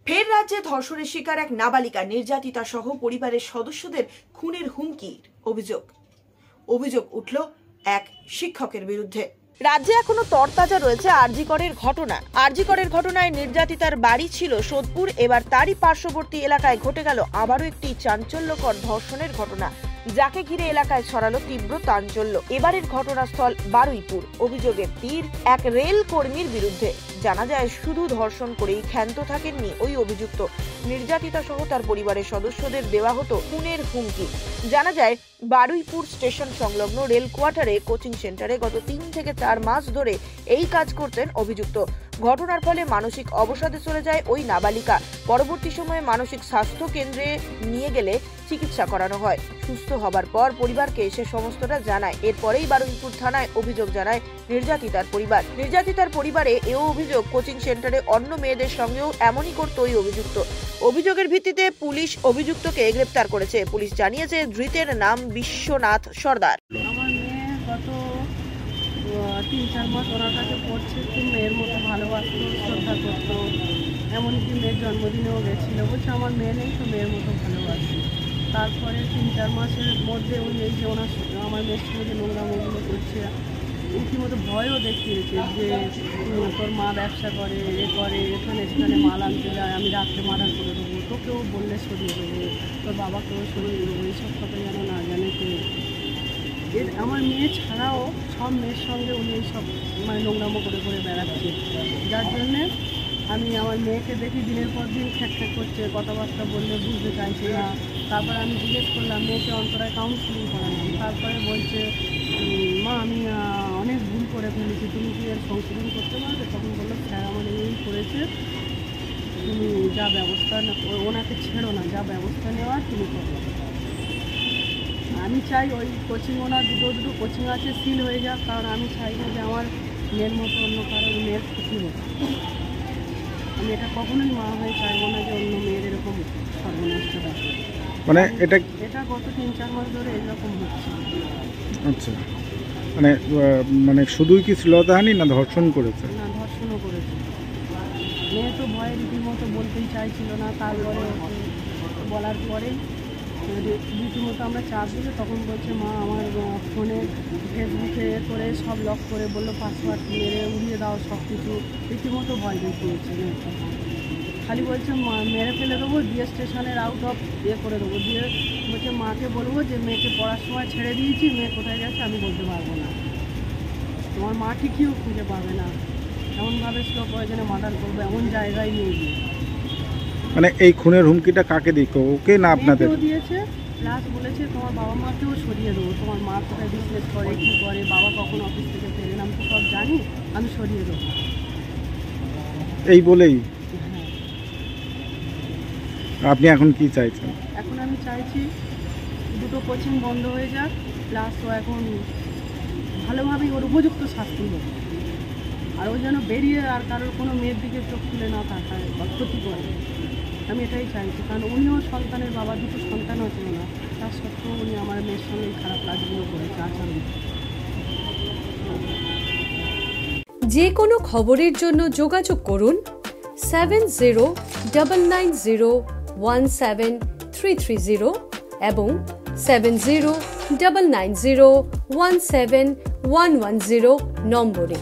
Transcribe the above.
ফের রাজ্যে ধর্ষণের শিকার এক নাবালিকা নির্যাতিতা সহ পরিবারের সদস্যদের খুনের হুমকির অভিযোগ উঠল এক শিক্ষকের বিরুদ্ধে। রাজ্যে এখনো তরতাজা রয়েছে আরজিকরের ঘটনা। আরজিকরের ঘটনায় নির্যাতিতার বাড়ি ছিল সোদপুর, এবার তারই পার্শ্ববর্তী এলাকায় ঘটে গেল আবারও একটি চাঞ্চল্যকর ধর্ষণের ঘটনা, যাকে ঘিরে এলাকায় ছড়ালো তীব্র চাঞ্চল্য। এবারের ঘটনাস্থল বারুইপুর। অভিযোগের তীর এক রেল কর্মীর বিরুদ্ধে। জানা যায় শুধু ধর্ষণ করেই ক্ষান্ত থাকেননি ওই অভিযুক্ত। নির্যাতিতা সহ তার পরিবারের সদস্যদের দেওয়া হতো খুনের হুমকি। জানা যায় বারুইপুর স্টেশন সংলগ্ন রেল কোয়ার্টারে কোচিং সেন্টারে গত 3 থেকে 4 মাস ধরে এই কাজ করতেন অভিযুক্ত। ঘটনার ফলে মানসিক অবসাদে চলে যায় ওই নাবালিকা। পরবর্তী সময়ে মানসিক স্বাস্থ্য কেন্দ্রে নিয়ে গেলে চিকিৎসা করানো হয়। সুস্থ হবার পর পরিবারকে এসে সমস্তটা জানায়। এরপরেই বারুইপুর থানায় অভিযোগ জানায় নির্যাতিতার পরিবার। নির্যাতিতার পরিবারে এও অভিযোগ কোচিং সেন্টারে অন্য মেয়েদের সঙ্গেও এমনই করত ওই অভিযুক্ত। অভিযোগের ভিত্তিতে পুলিশ অভিযুক্তকে গ্রেপ্তার করেছে। পুলিশ জানিয়েছে ধৃতের নাম বিশ্বনাথ সর্দার। আমার মেয়ে গত 3-4 মাস ওনার কাছে পড়ছে, খুব মেয়ের মতো ভালোবাসতো, শ্রদ্ধা করতো, এমনকি মেয়ের জন্মদিনেও গেছিলো, বলছে আমার মেয়ে নেই তো মেয়ের মতো ভালোবাসি। তারপরে 3-4 মাসের মধ্যে উনি এই যে ওনার আমার মেয়ের সঙ্গে যে নোংরামোগুলো করছে, রীতিমতো ভয়ও দেখিয়েছে যে তোর মা ব্যবসা করে, এখানে সেখানে মাল আনতে যায়, আমি রাত্রে মার্ডার করে দেবো, তোকেও বললে সরিয়ে দেবো, তোর বাবাকেও সরিয়ে দেবো, এইসব কথা যেন না জানে কে। আমার মেয়ে ছাড়াও সব মেয়ের সঙ্গে উনি এইসব নোংরামো করে বেড়াচ্ছে, যার জন্যে আমি আমার মেয়েকে দেখি দিনের পর দিন খ্যাক করছে, কথাবার্তা বললে বুঝতে চাইছে না। তারপরে আমি জিজ্ঞেস করলাম, মেয়েকে অন্তরায় কাউন্সিলিং করালাম। তারপরে বলছে মা আমি অনেক ভুল করে ফেলেছি, তুমি কি এর সংশোধন করতে পারবে? তখন বললো স্যার আমার এই করেছে, তুমি যা ব্যবস্থা ওনাকে ছেড়ো না, যা ব্যবস্থা নেওয়ার তুমি করো। আমি চাই ওই কোচিং ওনার দুটো কোচিং আছে সিল হয়ে যাক, কারণ আমি চাই না যে আমার মেয়ের মতো অন্য কারোর মেয়ের ক্ষতি হোক। আমি এটা কখনোই মা হয়ে চাইবো না যে অন্য মেয়ের এরকম সর্বনষ্ট থাকে। মানে এটা গত 3-4 মাস ধরে এরকম হচ্ছে। আচ্ছা, মানে শুধুই কি শ্লীলতাহানি না ধর্ষণ করেছে? না, ধর্ষণও করেছে। মেয়ে তো ভয়ে রীতিমতো বলতেই চাইছিল না। তারপরে বলার পরে রীতিমতো আমরা চাপ দিলে তখন বলছে মা আমার ফোনে ফেসবুকে করে সব লক করে বললো পাসওয়ার্ড মেরে উড়িয়ে দাও সব কিছু, রীতিমতো ভয় দেখিয়েছে। খালি বলছে মেরে ফেলে দেবো, দিয়ে স্টেশনের আউট অফ করে দেবো, দিয়ে বলছে মাকে বলবো যে মেয়েকে পড়ার সময় ছেড়ে দিয়েছি, মেয়ে কোথায় গেছে আমি বলতে পারবো না, তোমার মা ঠিকইও খুঁজে পাবে না, এমনভাবে স্লো প্রয়োজনে মার্ডার করবো, এমন জায়গায় নিয়ে গিয়ে। মানে এই খুনের হুমকিটা কাকে দিকে, ওকে না আপনাদের? দিয়েছে, প্লাস বলেছে তোমার বাবা মাকেও সরিয়ে দেবো, তোমার মা কোথায় বিজনেস করে, কী করে, বাবা কখন অফিস থেকে ফেরেন আমি তো সব জানি, আমি সরিয়ে দেবো এই বলেই। আপনি এখন কি চাইছেন? এখন আমি চাইছি দুটো কোচিং বন্ধ হয়ে যাক, প্লাস ও এখন ভালোভাবেই ওর উপযুক্ত শাস্তি হোক, আর ও যেন বেরিয়ে আর কারোর কোনো মেয়ের দিকে চোখ তুলে না তাকায় বা ক্ষতি করে। আমি এটাই চাইছি, কারণ উনিও সন্তানের বাবা, দুটো সন্তান আছে ওনার, তার সত্ত্বেও উনি আমার মেয়ের সঙ্গে খারাপ কাজগুলো করেছে, আচরণ। যে কোনো খবরের জন্য যোগাযোগ করুন 7099017330 এবং 7099017110 নম্বরে।